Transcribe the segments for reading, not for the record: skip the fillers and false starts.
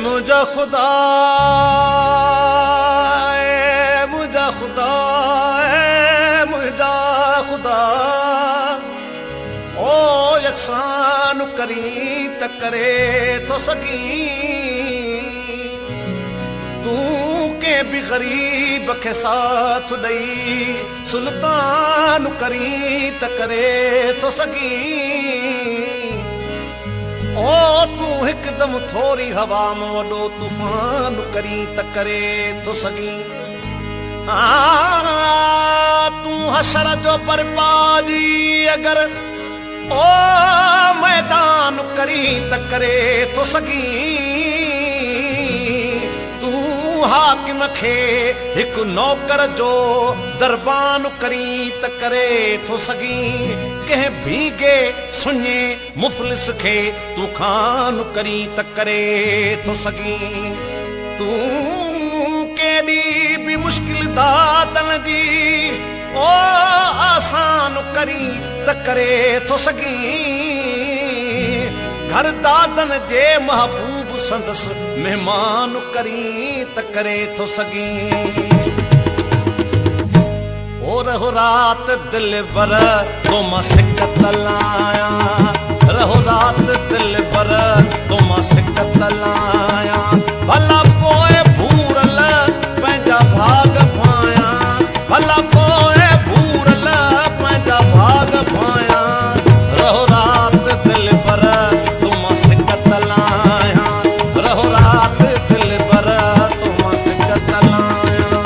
मुझा खुदा मुझा खुदा मुझा खुदा ओ यकसान करी त करे तो सकी तू के भी गरीब के साथ दई सुल्तान करी त करे तो सकी ओ तू हिकदम थोरी हवा में वॾो तूफान करी त करे तो सकी तू हशर जो बर्बादी अगर ओ मैदान करी त करे तो सकी तू हाकिम खे हिकु नौकर जो दरबान करी त करे तो सकी कंहिं भीगे सुञे मुफ़लिस खे तू खान करी त करे तो सकी तू केॾी बि मुश्किल दातन जी ओ आसान करी त करे तो सकी घर दादन जे महबूब संदस मेहमान करी त करे तो सकी ओ रहो रात दिल बर तो मां सिकत लाया रहो रात दिल बर तो मां सिकत लाया भला पोए भूरल पंहिंजा भाग पाया भला पोए भूरल पंहिंजा भाग पाया रहो रात दिल बर तो मां सिकत लाया रहो रात दिल बर तो मां सिकत लाया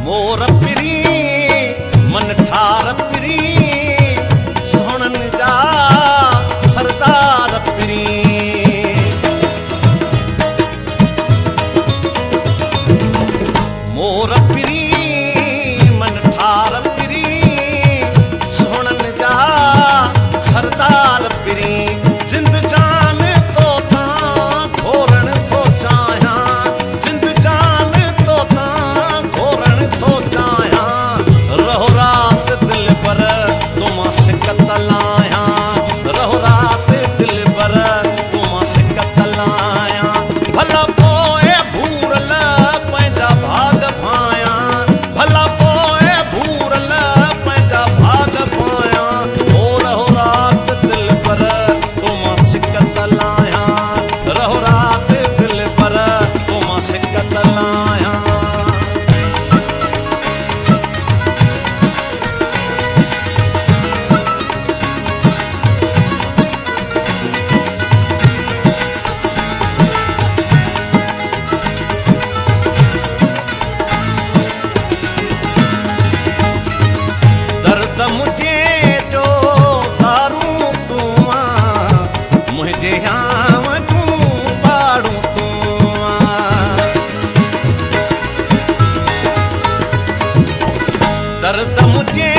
मोर पिरी मन ठार पिरी सोहणन जा सरदार पिरी मोर पिरी मन ठार पिरी सोहणन जा सरदार पिरी जिंद जान तो तां घोरण थो चाहियां जिंद जान तो तां घोरण थो चाहियां रहो रात दिल पर तुम सिकत लाया रहो रात दिल पर तुम सिकत लाया भला पोए भूरल पंहिंजा भाग पाया भला पोए भूरल पंहिंजा भाग पाया ओ रहो रात दिल पर तुम सिकत लाया रहो रात दिल पर तुम सिकत लाया दर्द मुझे जो दारू तू मुझे आम तू पाड़ू तू दर्द मुझे